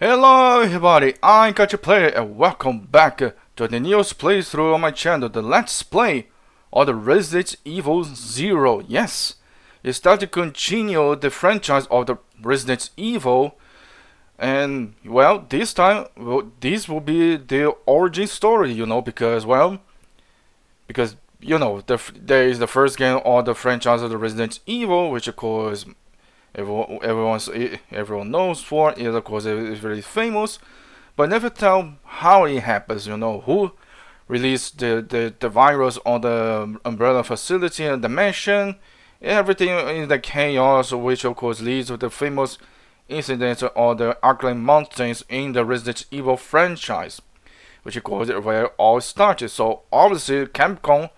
Hello everybody, I'm Katiplayer and welcome back to the newest playthrough on my channel, the Let's Play of the Resident Evil 0. Yes, it's time to continue the franchise of the Resident Evil, and well, this time, this will be the origin story, because there is the first game of the franchise of the Resident Evil, which of course everyone knows for it. Of course, is very famous, but never tell how it happens. Who released the virus on the Umbrella facility and the mansion, everything in the chaos, which of course leads to the famous incident of the Arklay Mountains in the Resident Evil franchise, which of course where it all started. So obviously Capcom,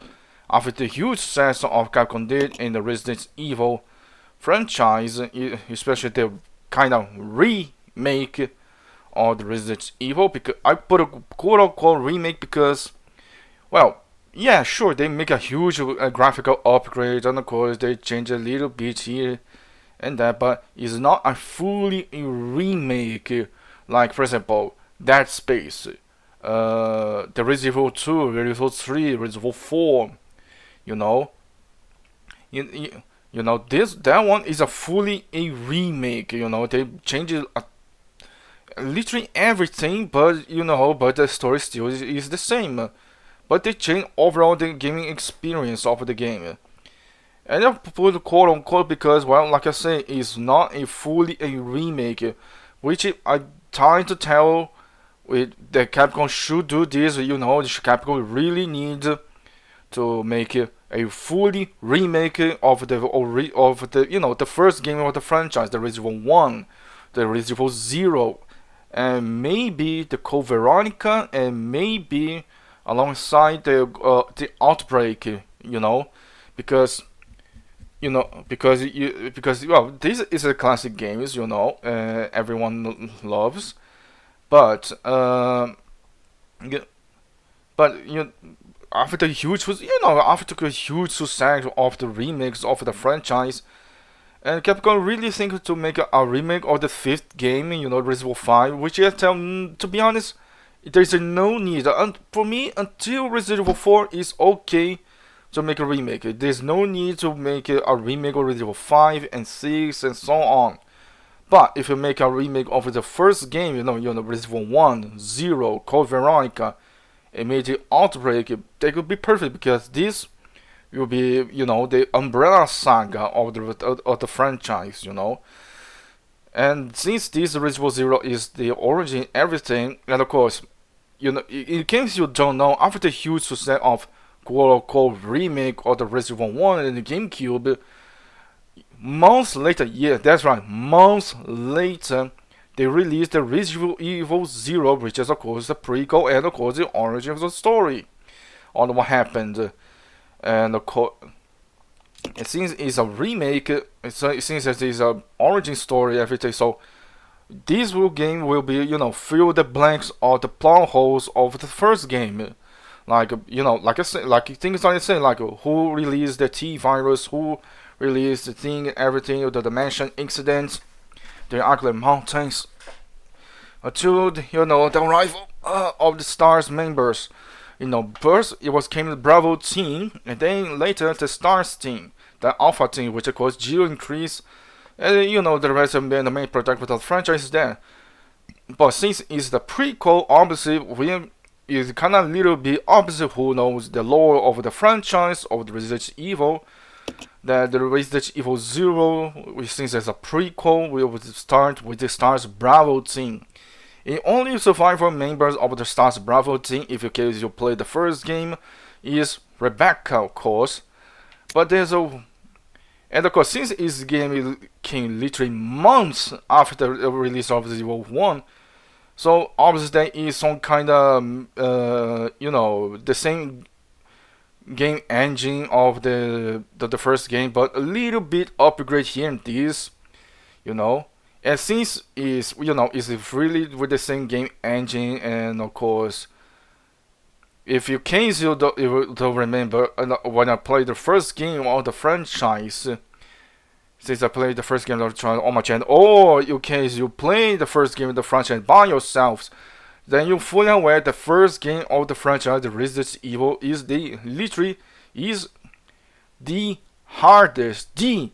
after the huge success of Capcom did in the Resident Evil franchise, especially the kind of remake of the Resident Evil, because I put a quote-unquote remake because, well, yeah, sure, they make a huge graphical upgrade, and of course they change a little bit here and that, but it's not a fully remake, like for example Dead Space, the Resident Evil 2, Resident Evil 3, Resident Evil 4, you know. That one is a fully a remake. They changed literally everything, but but the story still is the same. But they change overall the gaming experience of the game. And I put quote unquote because, well, like I say, it's not a fully a remake, which I trying to tell with the Capcom should do this. Capcom really needs to make a fully remake of the first game of the franchise, the Resident Evil 1, the Resident Evil 0, and maybe the Code Veronica, and maybe alongside the Outbreak, because well, this is a classic game, everyone loves, but after the huge success of the remakes of the franchise, and Capcom really thinks to make a remake of the fifth game, Resident Evil 5, which I tell, to be honest, there's no need. And for me, until Resident Evil 4 is okay to make a remake. There's no need to make a remake of Resident Evil 5 and 6 and so on. But if you make a remake of the first game, Resident Evil 1, 0, Code Veronica, and made the Outbreak, they could be perfect because this will be, the umbrella saga of the franchise, And since this Resident Evil 0 is the origin, everything, and of course, in case you don't know, after the huge success of quote-unquote remake of the Resident Evil 1 and the GameCube, months later, yeah, that's right, months later, they released the Resident Evil 0, which is of course the prequel and of course the origin of the story on what happened. And of course, since it's a remake, since it is an origin story, everything, so this game will be, fill the blanks or the plot holes of the first game. Like, like I said, like things like I say, like who released the T virus, who released the thing, everything, the Dimension Incident, the Arklay Mountains, until the arrival of the S.T.A.R.S members. First it came the Bravo team, and then later the S.T.A.R.S team, the Alpha team, which of course Geo increase, and the rest of the main product of the franchise is there. But since it's the prequel, obviously is kind of a little bit opposite who knows the lore of the franchise of the Resident Evil. That the Resident Evil 0, since it's a prequel, will start with the S.T.A.R.S Bravo team. The only survivor members of the S.T.A.R.S Bravo team, if in case you play the first game, is Rebecca, of course. But there's and of course, since this game came literally months after the release of Resident Evil 1, so obviously there is some kind of, the same game engine of the first game, but a little bit upgrade here and this, and since is really with the same game engine, and of course, if you don't remember, when I played the first game of the franchise, since I played the first game of the trial on my channel, or in case you play the first game of the franchise by yourselves, then you're fully aware the first game of the franchise, the Resident Evil, is literally the hardest game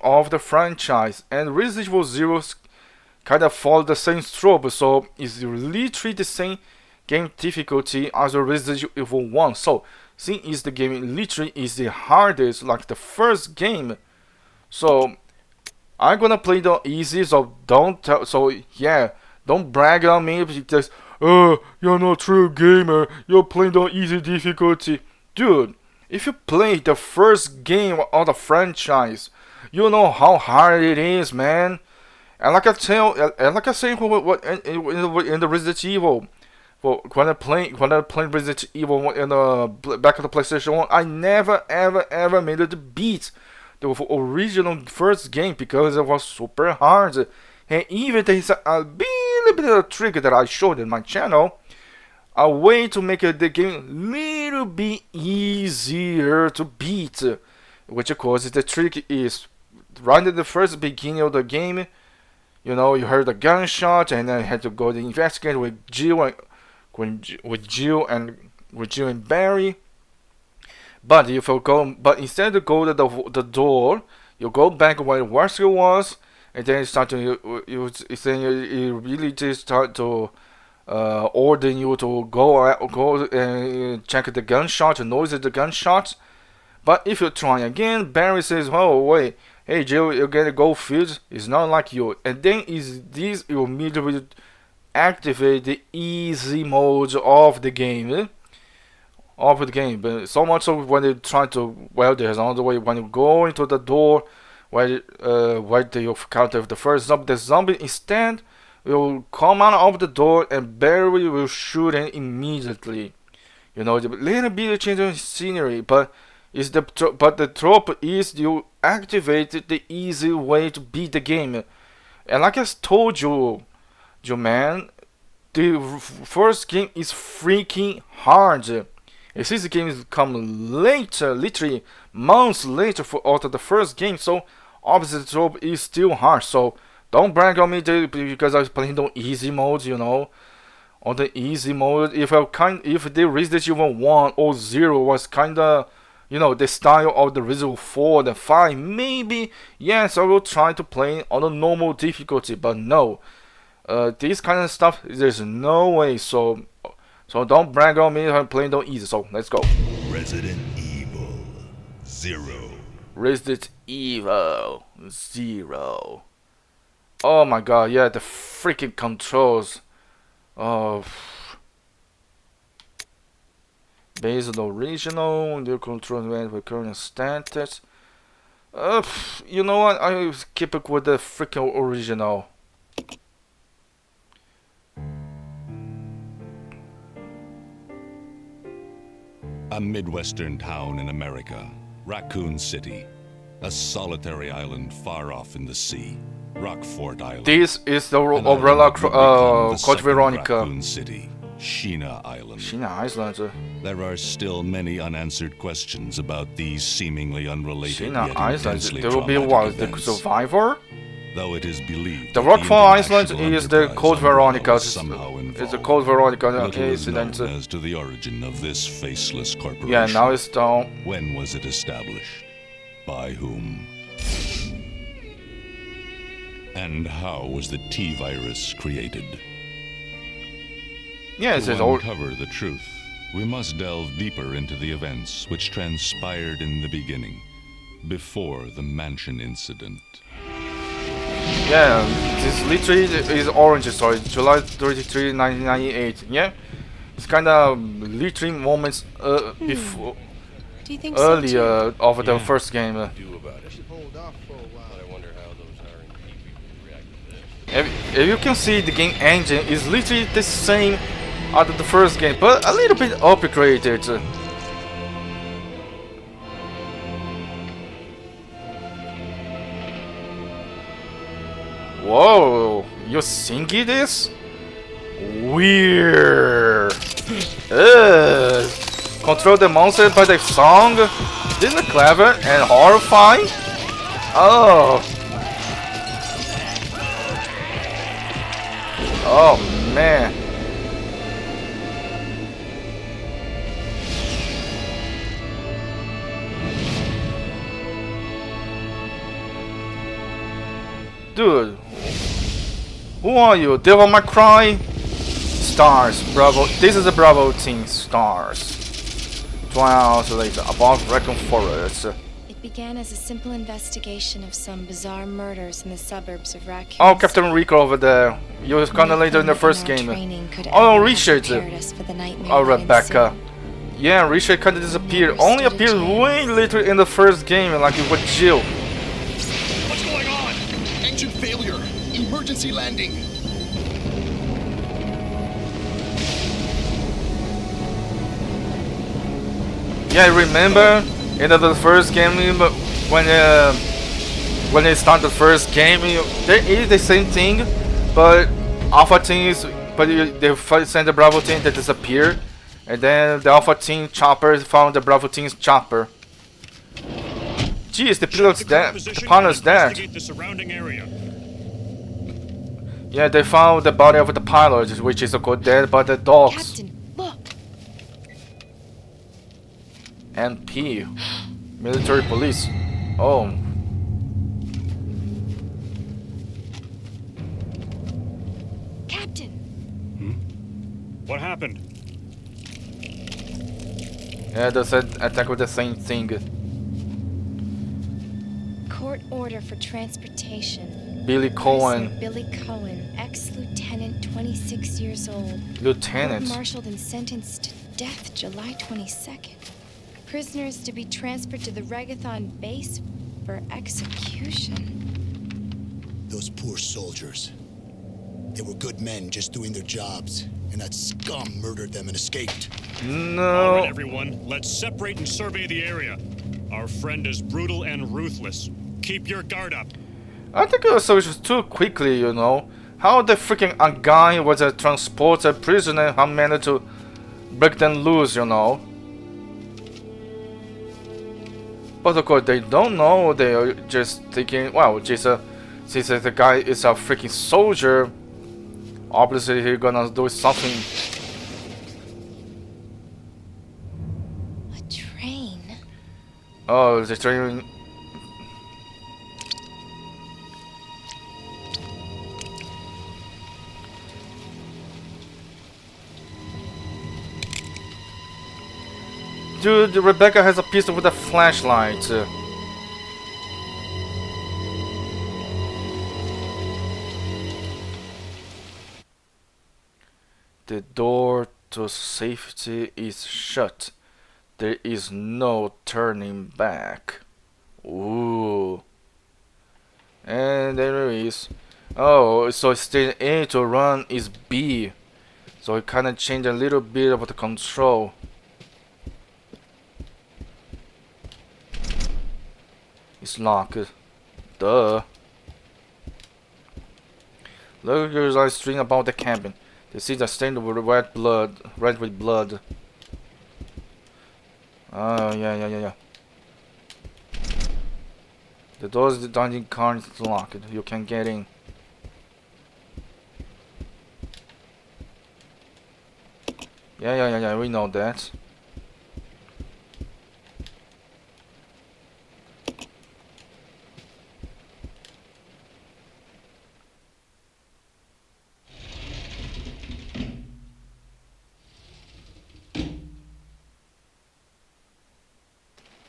of the franchise, and Resident Evil 0 kind of follow the same trope, so it's literally the same game difficulty as the Resident Evil 1. So since the game literally is the hardest like the first game, so I'm gonna play the easy, so don't brag on me because you're not a true gamer, you're playing the easy difficulty. Dude, if you play the first game of the franchise, you know how hard it is, man. And like I say, in the Resident Evil, well, when I played Resident Evil in the back of the PlayStation 1, I never ever made it to beat the original first game because it was super hard. And even there's a little bit of a trick that I showed in my channel, a way to make the game little bit easier to beat, which of course the trick is right at the first beginning of the game. You know, you heard a gunshot, and then you had to go to investigate with Jill and Barry. But if you go, instead of go to the door, you go back where Wesker was, and then you start to you really just start to order you to go and check the gunshot, the noise of the gunshot. But if you try again, Barry says, "Oh wait, hey Jill, you gotta go field. It's not like you." And then you immediately activate the easy mode of the game. But so much so when you try to, well, there's another way. When you go into the door, where you counter the first zombie, the zombie instead will come out of the door and Barry will shoot him immediately. You know, a little bit of change of scenery, but the trope is you activate the easy way to beat the game. And like I told you, man, the first game is freaking hard. And since the game come later, literally months later after the first game, so obviously the trope is still hard. So don't brag on me because I was playing on easy mode, you know. On the easy mode, if the Resident Evil 1 or 0 was kinda, you know, the style of the Resident Evil 4 and 5, maybe yes, I will try to play on a normal difficulty, but no. This kind of stuff, there's no way, so don't brag on me. I'm playing on easy, so let's go. Resident Evil 0. Resident Evil 0. Oh my god, yeah, the freaking controls. Oh. Based on the original, new control with current status. You know what? I keep it with the freaking original. A Midwestern town in America, Raccoon City, a solitary island far off in the sea, Rockfort Island. This is the umbrella Code Veronica. Raccoon City, Sheena Island. Sheena Island. There are still many unanswered questions about these seemingly unrelated Sheena yet Island. intensely There will be what? The events. survivor? Though it is believed The that Rockfort Island international is the enterprise Code Veronica. was somehow It's involved. the Code Veronica Little is known incident. as to the origin of this faceless corporation. Yeah, now it's down. When was it established? By whom? And how was the T-virus created? Yeah, it's To all. uncover the truth, we must delve deeper into the events which transpired in the beginning, before the Mansion Incident. Yeah, this literally is orange story, July 33, 1998. Yeah, it's kind of literally moments before, Do you think earlier so too? of the first game. Do about it. Hold off for a while. I wonder how those R&D people react to this. If you can see, the game engine is literally the same as the first game, but a little bit upgraded. Whoa, you singing this? Weird. Control the monster by the song. This is clever and horrifying. Oh! Oh man! Dude, who are you? Devil May Cry? S.T.A.R.S Bravo. This is the Bravo team. S.T.A.R.S. 12 hours later, above Raccoon Forest. It began as a simple investigation of some bizarre murders in the suburbs of Raccoon. Oh, Captain Rico over there. You was kinda later in the first game. Oh, Richard. Oh, Rebecca. Yeah, Richard kinda disappeared. Only appeared way later in the first game, like with Jill. What's going on? Engine failure. Emergency landing. Yeah, remember in the first game when they start the first game, there is the same thing, but Alpha teams, but they send the Bravo team that disappear, and then the Alpha team chopper found the Bravo team's chopper. Jeez, the pilot's dead. The pilot's dead. Yeah, they found the body of the pilot, which is dead by the dogs. Captain, look. MP, military police. Oh. Captain. What happened? Yeah, they said attack with the same thing. Court order for transportation. Billy Cohen. Prisoner Billy Cohen, ex-lieutenant, 26 years old. Lieutenant. Court-martialed and sentenced to death July 22nd. Prisoners to be transferred to the Regathon base for execution. Those poor soldiers. They were good men just doing their jobs, and that scum murdered them and escaped. All No. right, everyone, let's separate and survey the area. Our friend is brutal and ruthless. Keep your guard up. I think it was just too quickly, you know. How the freaking a guy was a transported prisoner, how managed to break them loose, you know. But of course they don't know, they are just thinking, well, since the guy is a freaking soldier, obviously he's gonna do something. A train? Oh, the train. Dude, Rebecca has a pistol with a flashlight. The door to safety is shut. There is no turning back. Ooh. And there is. Oh, so stage A to run is B. So it kinda changed a little bit of the control. It's locked. Duh. Lookers are strewn about the cabin. They see the stain with red with blood. Oh, yeah. The doors to the dungeon aren't locked. You can get in. Yeah, we know that.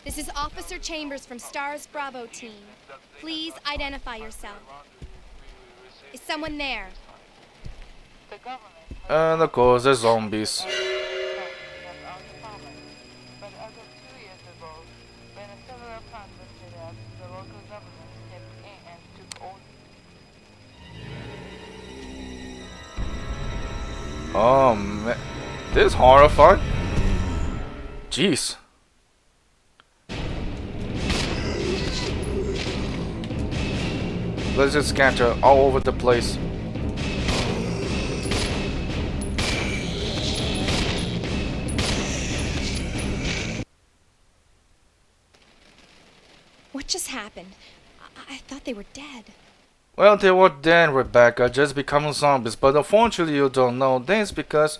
This is Officer Chambers from S.T.A.R.S Bravo team. Please identify yourself. Is someone there? And of course, the zombies. Oh man, this is horrifying. Jeez. Let's just scatter all over the place. What just happened? I thought they were dead. Well, they were dead, Rebecca, just becoming zombies. But unfortunately, you don't know this because,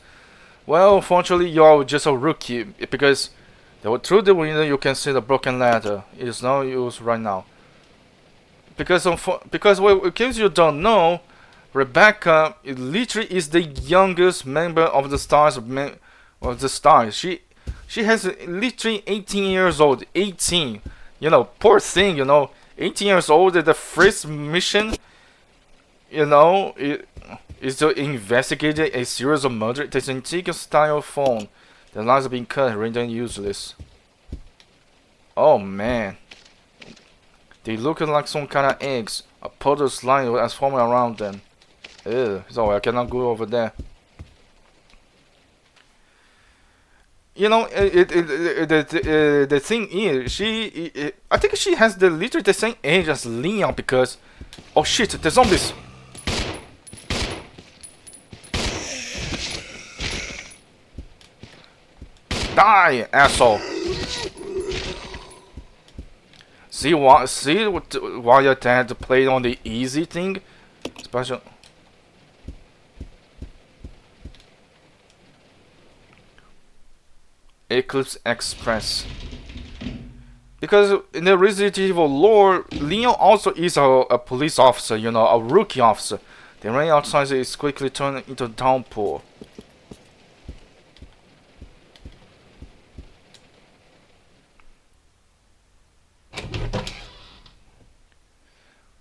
well, unfortunately, you are just a rookie. Because through the window, you can see the broken ladder. It is no use right now. Because well, in case you don't know, Rebecca literally is the youngest member of the S.T.A.R.S. She has literally 18 years old. 18. You know, poor thing. You know, 18 years old. The first mission, you know, is to investigate a series of murders. This antique style phone. The lines have been cut, rendered useless. Oh man. They look like some kind of eggs. A puddle of slime has formed around them. Ew, so I cannot go over there. You know, the thing is, I think she has literally the same age as Leon because, oh shit, the zombies. Die, asshole. See why your dad played on the easy thing? Special. Eclipse Express. Because in the Resident Evil lore, Leon also is a police officer, you know, a rookie officer. The rain outside is quickly turned into a downpour.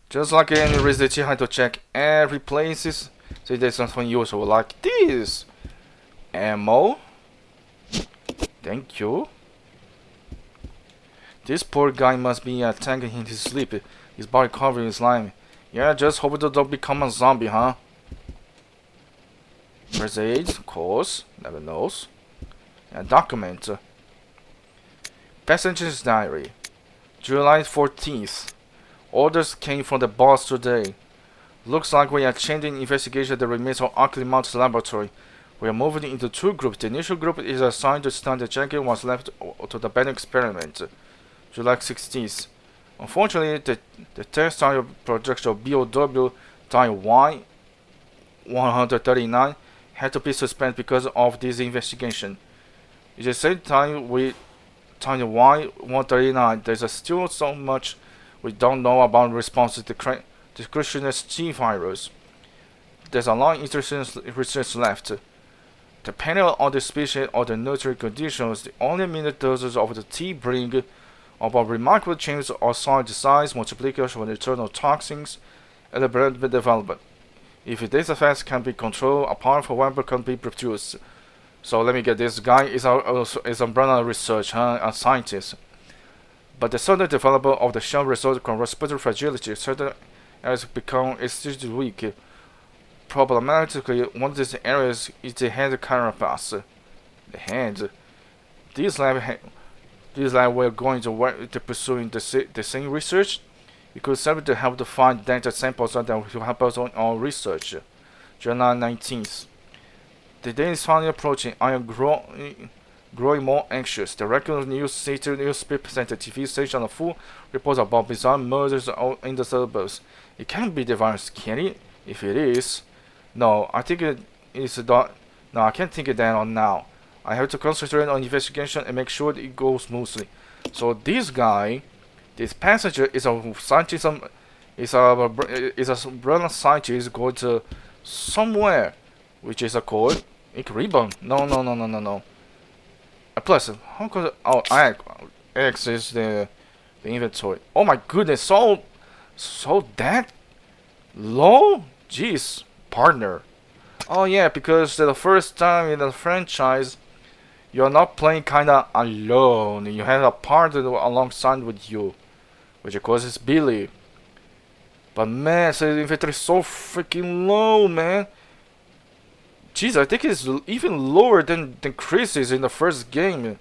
Just like any Resident Evil, I had to check every places. So there's something useful like this. Ammo. Thank you. This poor guy must be attacking in his sleep. His body covered in slime. Yeah, just hope they don't become a zombie, huh? First aid, of course. Never knows. A document. Passenger's diary. July 14th. Orders came from the boss today. Looks like we are changing investigation of the remains of Arklay Mountains laboratory. We are moving into two groups. The initial group is assigned to study the jacket was left to the Banner experiment. July 16th. Unfortunately, the test time projection of BOW Y139 had to be suspended because of this investigation. At the same time, with time Y139, there's still so much we don't know about response to the Christian's T virus. There's a lot of interesting research left. Depending on the species or the nutrient conditions, the only minute doses of the T bring about remarkable changes or solid size, multiplication of internal toxins, and the blood development. If these effects can be controlled, a powerful weapon can be produced. So let me get this guy is umbrella research, a scientist. But the sudden development of the shell results from respiratory fragility, certain areas become extremely weak. Problematically, one of these areas is the hand carapace. The hand. This lab we're going to work to pursuing the same research. We could serve to help to find data samples that will help us on our research. July 19th. The day is finally approaching. I am growing more anxious. The regular news station presents TV station a full reports about bizarre murders in the suburbs. It can't be the virus, can it? If it is, no, I think it is not. No, I can't think of that on now. I have to concentrate on investigation and make sure that it goes smoothly. So this guy, this passenger, is a scientist. Is a brilliant scientist going to somewhere, which is a code. Ink ribbon. No. Plus, how could X is the inventory. Oh my goodness, so that low? Jeez, partner. Oh yeah, because the first time in the franchise, you're not playing kinda alone. You have a partner alongside with you, which of course is Billy. But man, so the inventory is so freaking low, man. Jeez, I think it's even lower than Chris's in the first game.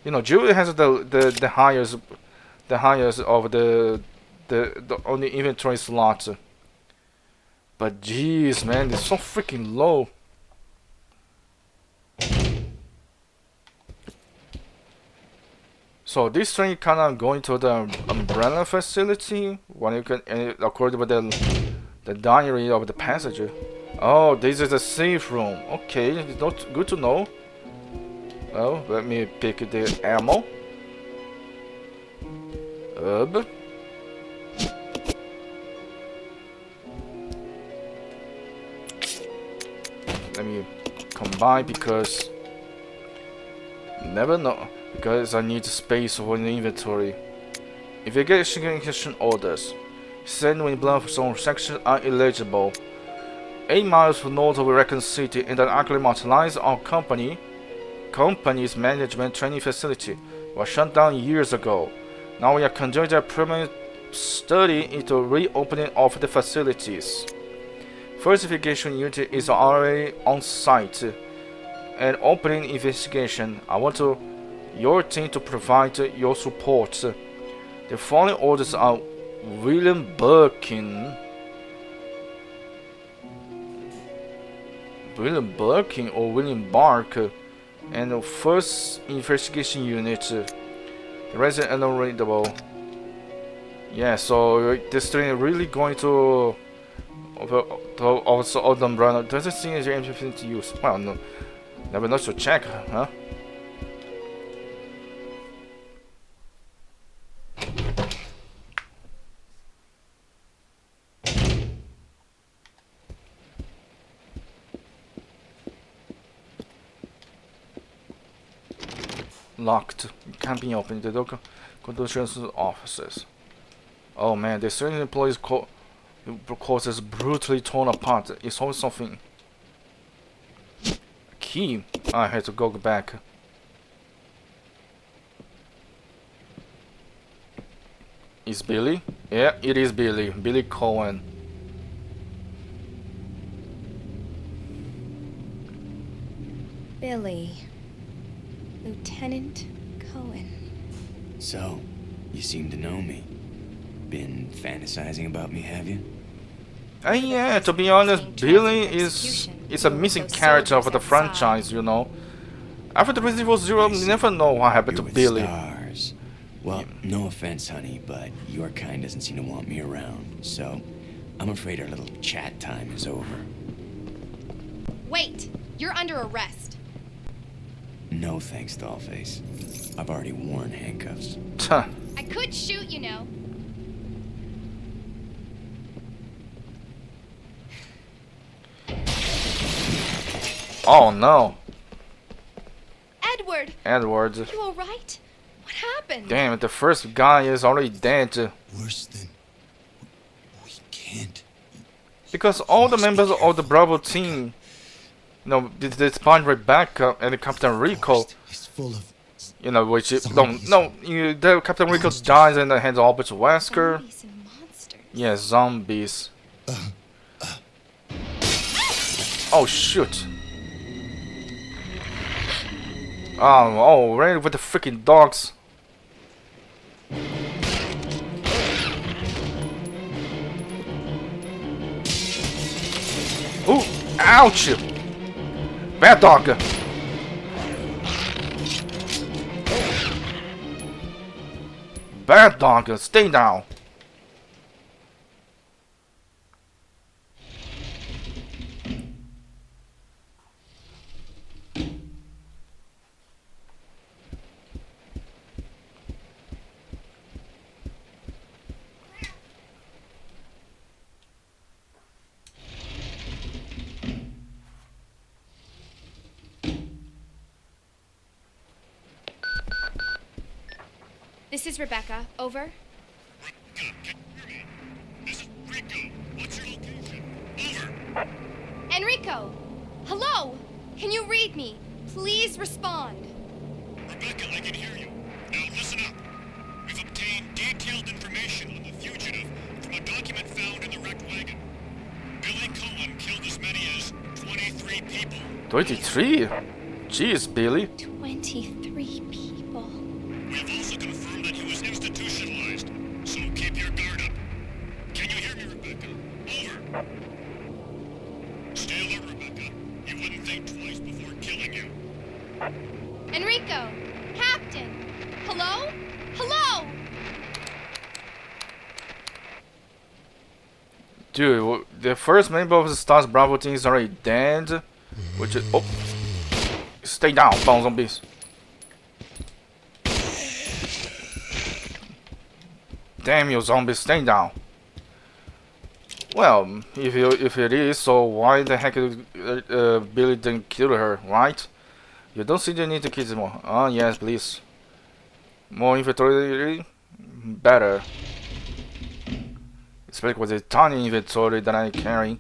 You know, Julie has the highest of the on the inventory slot. But jeez, man, it's so freaking low. So this train kind of going to the umbrella facility. When you can, according to the diary of the passenger. Oh, this is a safe room. Okay, it's not good to know. Oh, let me pick the ammo. Let me combine because never know. Because I need space for the inventory. Investigation orders. Send when blood zone sections are eligible. 8 miles north of Raccoon City in the Arklay Mountains lies our company's management training facility was shut down years ago. Now we are conducting a permanent study into reopening of the facilities. First investigation unit is already on site. And opening investigation. I want your team to provide your support. The following orders are William Birkin or William Bark, and the first investigation unit. The rest is unreadable. Yeah, so this train is really going to also the umbrella. Doesn't seem as anything to use. Well, no, never know to check, huh? Locked. It can't be opened. The local conditions offices. Oh man, the certain employees causes brutally torn apart. It's always something. A key. I had to go back. Is Billy? Yeah, it is Billy. Billy Cohen. Billy. Lieutenant Cohen. So, you seem to know me. Been fantasizing about me, have you? Yeah, to be honest, Billy is a missing character of the franchise, you know. After the Resident Evil 0, you never know what happened to Billy. S.T.A.R.S. Well, no offense, honey, but your kind doesn't seem to want me around, so I'm afraid our little chat time is over. Wait! You're under arrest. No thanks, Dollface. I've already worn handcuffs. I could shoot, you know. Oh no. Edward! Edward. Are you alright? What happened? Damn, the first guy is already dead. Worse than... We can't... Because all the members of the Bravo team, you know, despite Rebecca and Captain Rico, It's full of... you know, which the Captain Rico dies in the hands of Albert Wesker. Zombies and monsters. Yeah, zombies. Oh shoot! Oh, right with the freaking dogs. Ooh, ouch! Bad dog. Bad dog, stay down. This is Rebecca. Over. Rebecca, can you hear me? This is Rico. What's your location? Over. Enrico! Hello! Can you read me? Please respond. Rebecca, I can hear you. Now listen up. We've obtained detailed information on the fugitive from a document found in the wrecked wagon. Billy Cohen killed as many as 23 people. 23? Jeez, Billy. 23 people. We have also confirmed that he was institutionalized, so keep your guard up. Can you hear me, Rebecca? Over. Stay alert, Rebecca. He wouldn't think twice before killing you. Enrico! Captain! Hello? Dude, the first member of the S.T.A.R.S Bravo team is already dead. Which is... Oh! Stay down, bomb zombies. Damn you zombies, stay down. Well, if it is, so why the heck Billy didn't kill her, right? You don't see the need to kill them more. Oh yes, please. More inventory, better. Especially with the tiny inventory that I carry.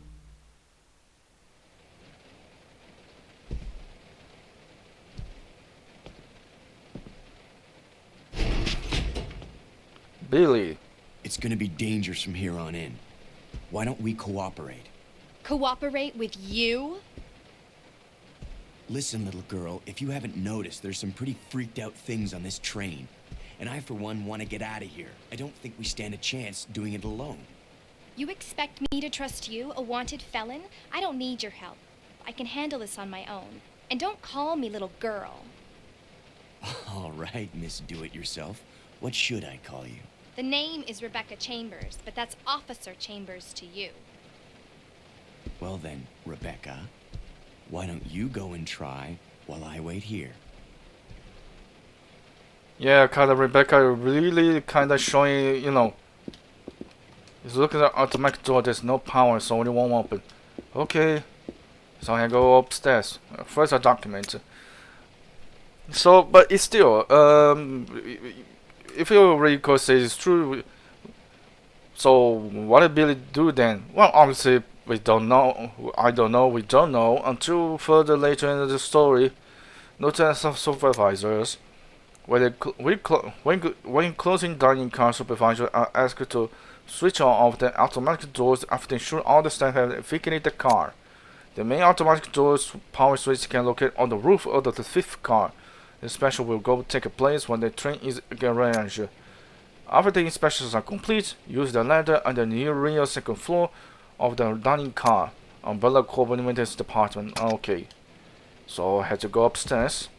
Billy. It's gonna be dangerous from here on in. Why don't we cooperate? Cooperate with you? Listen, little girl, if you haven't noticed, there's some pretty freaked out things on this train. And I, for one, want to get out of here. I don't think we stand a chance doing it alone. You expect me to trust you, a wanted felon? I don't need your help. I can handle this on my own. And don't call me little girl. All right, Miss Do-It-Yourself. What should I call you? The name is Rebecca Chambers, but that's Officer Chambers to you. Well then, Rebecca, why don't you go and try while I wait here? Yeah, kinda Rebecca really kinda showing, you know. He's looking at the automatic door, there's no power, so only one open. Okay. So I go upstairs. First a document. So, but it's still, if you recall say it's true, so what did Billy do then? Well, obviously we don't know. I don't know. We don't know until further later in the story. No chance of supervisors. When closing dining car, supervisors are asked to switch on the automatic doors after ensuring all the staff have vacated the car. The main automatic doors power switch can locate on the roof of the fifth car. The inspection will go take place when the train is garaged. After the inspections are complete, use the ladder on the near rear second floor of the dining car. Umbrella Corporate Maintenance Department. Okay. So I had to go upstairs.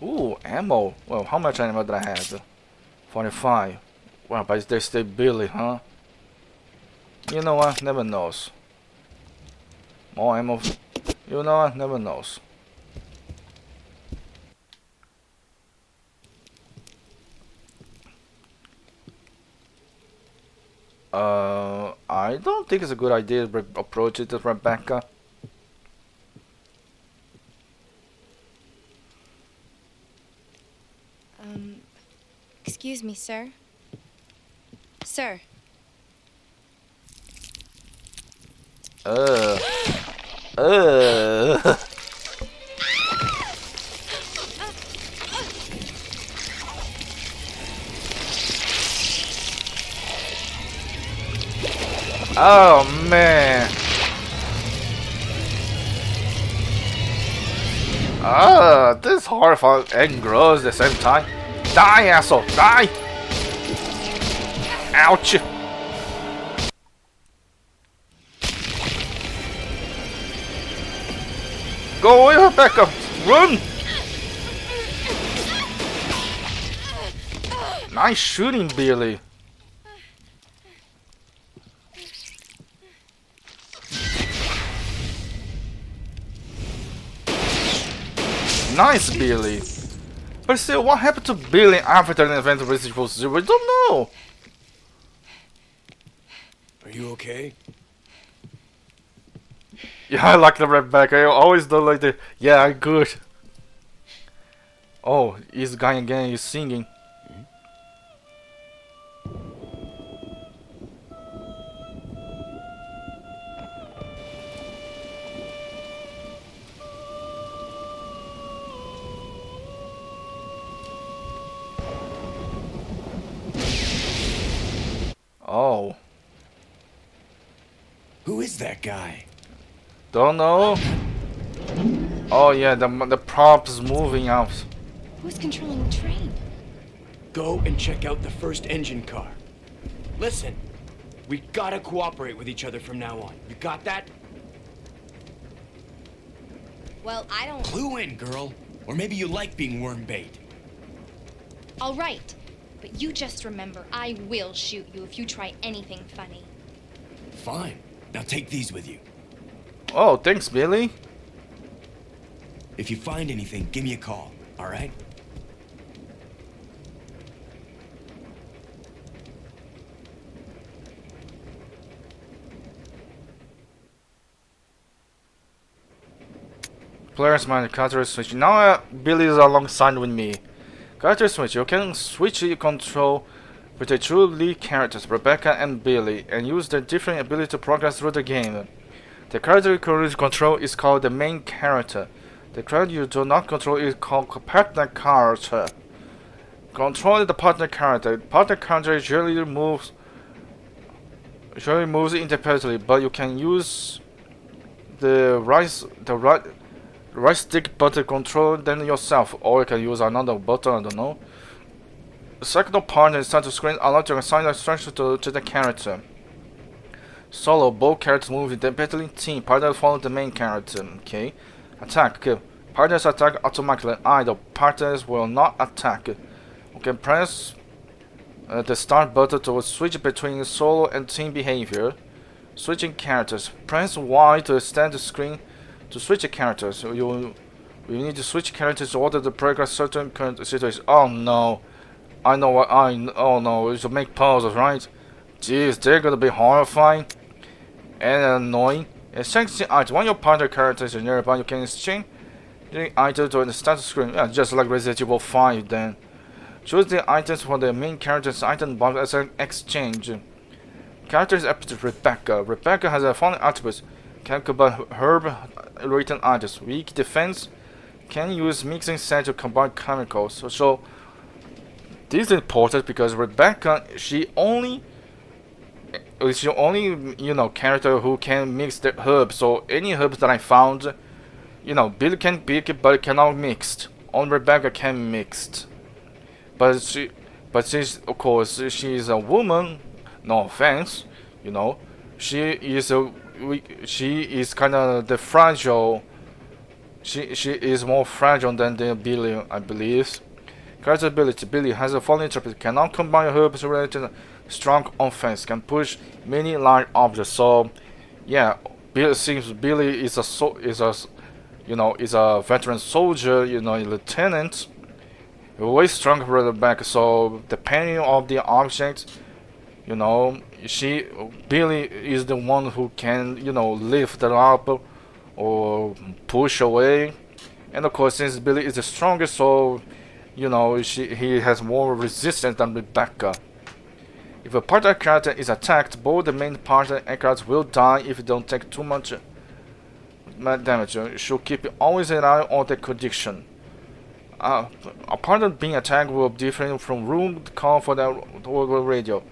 Ooh, ammo. Well, how much ammo did I have? 45. Well, but they stay Billy, huh? You know what? Never knows. More ammo. You know what? Never knows. I don't think it's a good idea to approach it with Rebecca. Excuse me, sir. Sir. Oh man. This is horrifying and gross at the same time. Die, asshole! Die! Ouch! Go away, Rebecca! Run! Nice shooting, Billy. Nice, Billy. But still, what happened to Billy after an event of Resident Evil 0? We don't know. Are you okay? Yeah, I like the Rebecca. I always do like the. Yeah, I'm good. Oh, he's guy again. He's singing. Oh. Who is that guy? Don't know. Oh yeah, the props moving out. Who's controlling the train? Go and check out the first engine car. Listen, we gotta cooperate with each other from now on. You got that? Well, I don't... Clue in, girl. Or maybe you like being worm bait. All right, but you just remember, I will shoot you if you try anything funny. Fine. Now take these with you. Oh, thanks, Billy. If you find anything, give me a call, all right? Players mind character switch. Now Billy is alongside with me. Character switch. You can switch your control with the two lead characters, Rebecca and Billy, and use their different ability to progress through the game. The character you control is called the main character. The character you do not control is called partner character. Controlling the partner character. Partner character usually moves independently, but you can use the right stick button control then yourself, or you can use another button, I don't know. The second partner is set to screen allow to assign instructions to the character. Solo, both characters move independently. Team, partners follow the main character. Okay. Attack, okay. Partners attack automatically. Idle, partners will not attack. Okay, press the start button to switch between solo and team behavior. Switching characters. Press Y to extend the screen to switch characters. So you need to switch characters in order to progress certain current situations. Oh no. I know what oh no, it's to make pauses, right? Jeez, they're gonna be horrifying and annoying. Exchange the item. When your partner characters are nearby, you can exchange the item to the status screen. Yeah, just like Resident Evil 5 then. Choose the items for the main character's item box as an exchange. Characters aptitude Rebecca. Rebecca has a following attributes. Can combine herb written items. Weak defense. Can use mixing set to combine chemicals. So this is important because Rebecca, she only character who can mix the herbs. So any herbs that I found, Billy can pick it, but it cannot mixed. Only Rebecca can mixed. But she's of course she's a woman. No offense, she is kind of the fragile. She is more fragile than the Billy, I believe. Character ability. Billy has a following attribute. Cannot combine herbs related to strong offense. Can push many large objects. So, yeah, since Billy is a veteran soldier, a lieutenant, way stronger for the back. So depending on the object, Billy is the one who can lift it up or push away. And of course, since Billy is the strongest, so he has more resistance than Rebecca. If a partner character is attacked, both the main partner and characters will die if you don't take too much damage. You should keep always an eye on the condition. A partner being attacked will be different from room call for the radio.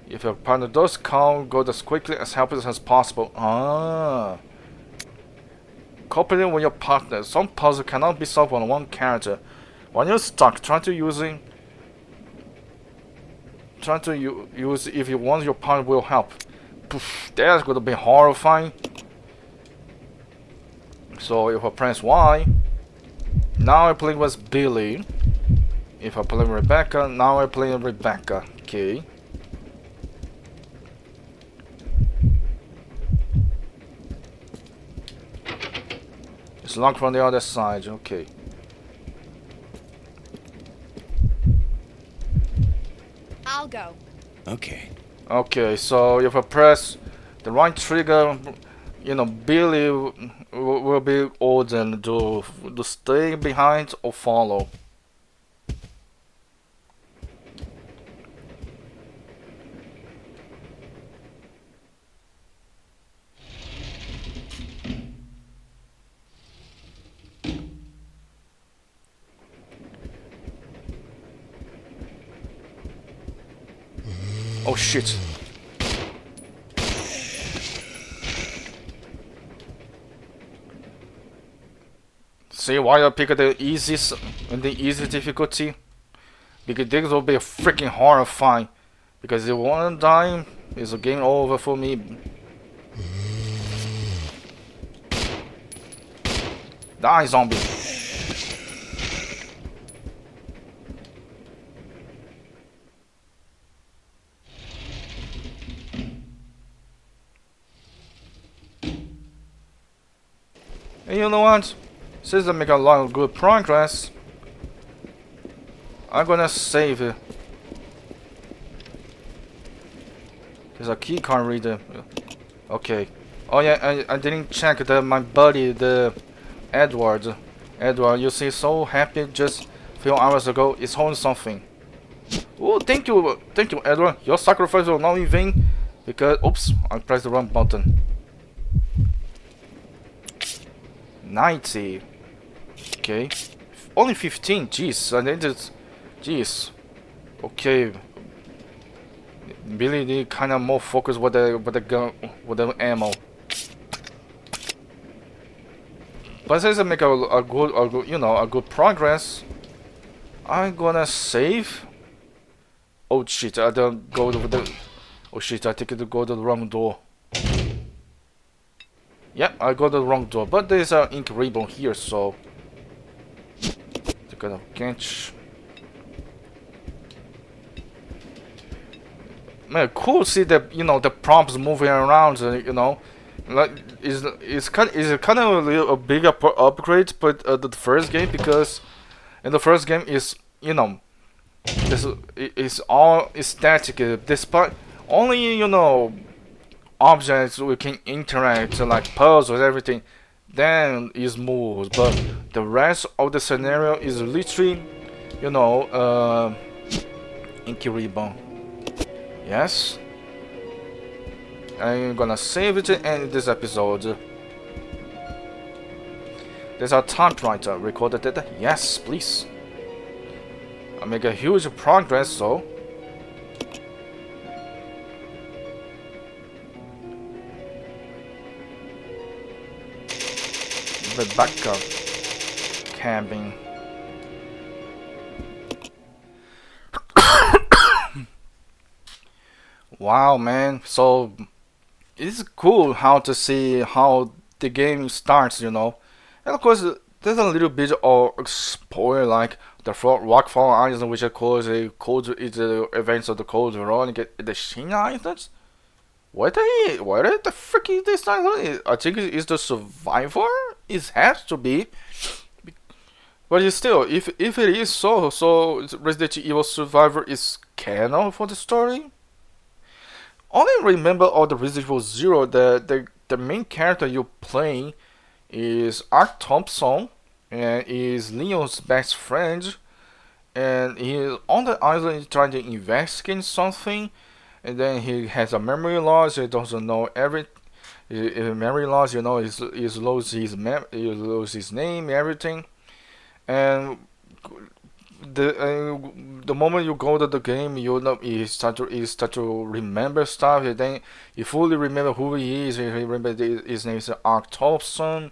If a partner does call, go as quickly as helpless as possible. Cooperating with your partner. Some puzzles cannot be solved on one character. When you're stuck, try to use if you want your partner will help. Poof, that's gonna be horrifying. So if I press Y, now I play with Billy. If I play with Rebecca, now I play with Rebecca. Okay. It's locked from the other side. Okay. I'll go. Okay. Okay, so if I press the right trigger, Billy will be ordered to stay behind or follow. Oh shit. See why I pick the easiest and the easiest difficulty? Because this will be freaking horrifying. Because if one die, it's a game over for me. Die, zombie. And you know what? Since I make a lot of good progress, I'm gonna save it. There's a key card reader. Okay. Oh yeah, I didn't check that my buddy, the Edward. Edward, you see, so happy just a few hours ago. It's holding something. Oh, thank you, Edward. Your sacrifice will not in vain. Because, oops, I pressed the wrong button. 90. Okay. Only 15. Jeez, I needed. Jeez. Okay. Really need kind of more focus with the gun, with the ammo. But since I make a good, you know, a good progress, I'm gonna save. Oh shit! I don't go to the. Oh shit! I think I go to the wrong door. Yeah, I got the wrong door, but there's an ink ribbon here, so to kind of catch. Man, cool to see that, you know, the prompts moving around, you know, like it's kind of a big upgrade, but the first game, because in the first game is, you know, this is all static, despite only, you know, objects we can interact, like puzzles, everything, then is moves, but the rest of the scenario is literally, you know, inky ribbon. Yes, I'm gonna save it and end this episode. There's a typewriter recorded it. Yes, please. I make a huge progress, so the backup cabin. Wow, man, so it's cool how to see how the game starts, you know. And of course, there's a little bit of spoiler, like the Rockfall Island, which of course is the events of the Cold War, and get the Shin Islands. What the frick is this island? I think it's the Survivor. It has to be, but it's still, if it is so Resident Evil Survivor is canon for the story. Only remember all the Resident Evil 0, the main character you play is Art Thompson, and is Leon's best friend, and he is on the island trying to investigate something, and then he has a memory loss. He doesn't know memory loss, you know, he loses his name, everything, and the moment you go to the game, you know, you start to remember stuff, and then you fully remember who he is. You remember his name is Art Thompson.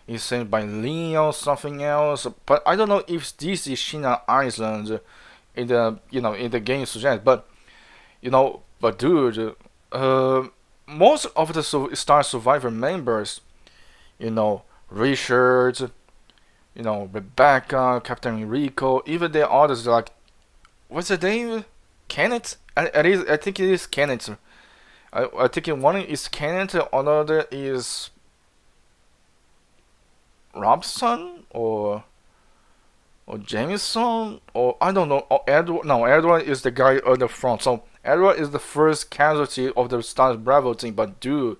He's sent by Leon, something else, but I don't know if this is Shina Island in the, you know, in the game suggests. But you know, but dude, most of the S.T.A.R.S Survivor members, you know, Richard, you know, Rebecca, Captain Enrico, even the others, like, what's the name? Kenneth? I think it is Kenneth. I think one is Kenneth, another is Robson or Jameson, or I don't know. Or Edward? No, Edward is the guy on the front. So Edward is the first casualty of the S.T.A.R.S Bravo team, but dude,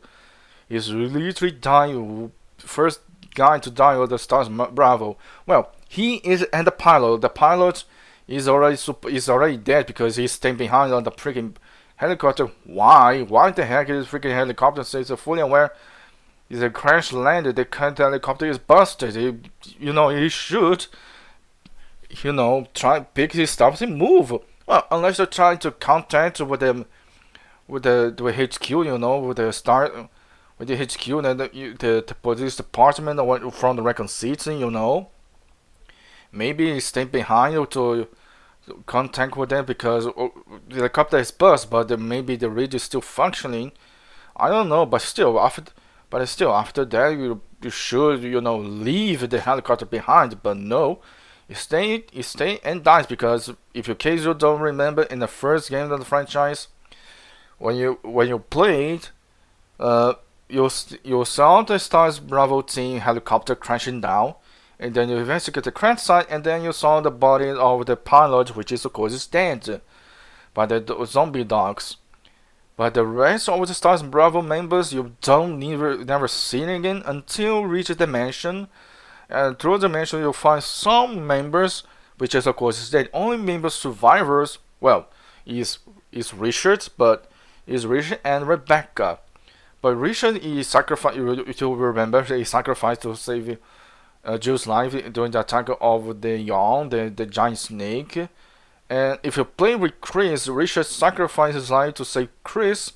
he's literally dying. First guy to die of the S.T.A.R.S Bravo. Well, he is, and the pilot. The pilot is already dead because he's staying behind on the freaking helicopter. Why? Why the heck is freaking helicopter? So he's fully aware. Is a crash landed. The helicopter is busted. He should, you know, try pick his stuff and move. Well, unless you're trying to contact with them, with the HQ, you know, with the HQ and the police department or from the Recon City, you know. Maybe stay behind to contact with them because the helicopter is bust, but maybe the radio is still functioning. I don't know, but still after that you should, you know, leave the helicopter behind. But no, you stay and dies, because if in case you don't remember, in the first game of the franchise, when you played, you saw the S.T.A.R.S Bravo team helicopter crashing down, and then you investigate the crash site, and then you saw the body of the pilot, which is of course is dead by the zombie dogs. But the rest of the S.T.A.R.S Bravo members you don't never see again until you reach the mansion. And through the mansion you'll find some members, which is of course the only member survivors. Well, is Richard, but is Richard and Rebecca. But Richard is sacrificed. You remember he sacrificed to save Jill's life during the attack of the Yawn, the giant snake. And if you play with Chris, Richard sacrificed his life to save Chris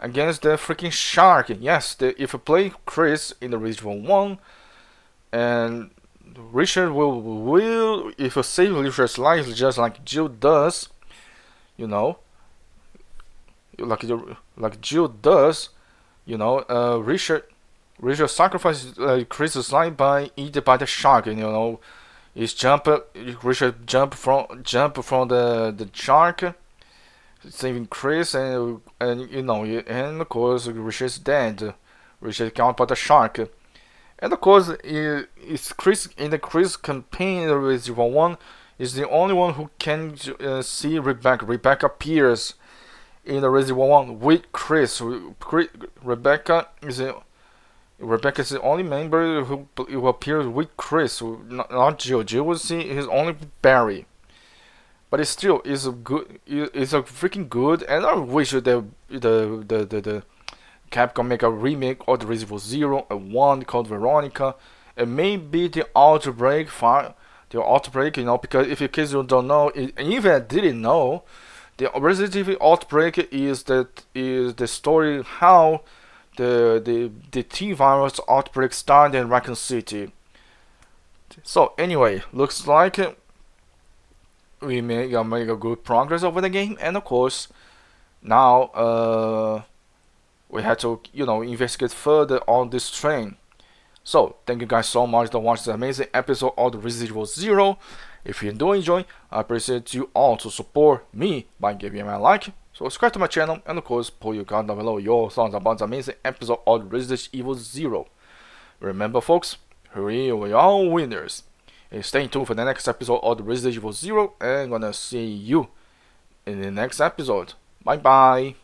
against the freaking shark. Yes, if you play Chris in the Resident 1, and Richard will if you save Richard's life just like Jill does, you know, like Jill does, you know, Richard sacrificed Chris's life by eaten by the shark. You know, Richard jump from the shark, saving Chris, and you know, and of course Richard's dead. Richard got by the shark, and of course it's Chris in the Chris campaign. Resident 1 is the only one who can see Rebecca. Rebecca appears in the Resident 1 with Chris. Rebecca is the only member who appears with Chris, not Jill. Jill will see his only Barry. But it still is a good. It's a freaking good, and I wish the Capcom make a remake of the Resident Evil 0 and 1 called Veronica, and maybe the Outbreak file. The Outbreak, you know, because if in case you don't know, and even I didn't know, the Resident Evil Outbreak is the story how the T-virus outbreak started in Raccoon City. So anyway, looks like we make a good progress over the game, and of course now we had to, you know, investigate further on this train. So thank you guys so much for watching this amazing episode of the Resident Evil 0. If you do enjoy, I appreciate you all to support me by giving me a like, subscribe to my channel, and of course put your comment down below your thoughts about the amazing episode of Resident Evil 0. Remember folks, we are all winners. And stay tuned for the next episode of the Resident Evil 0, and I'm gonna see you in the next episode. Bye bye.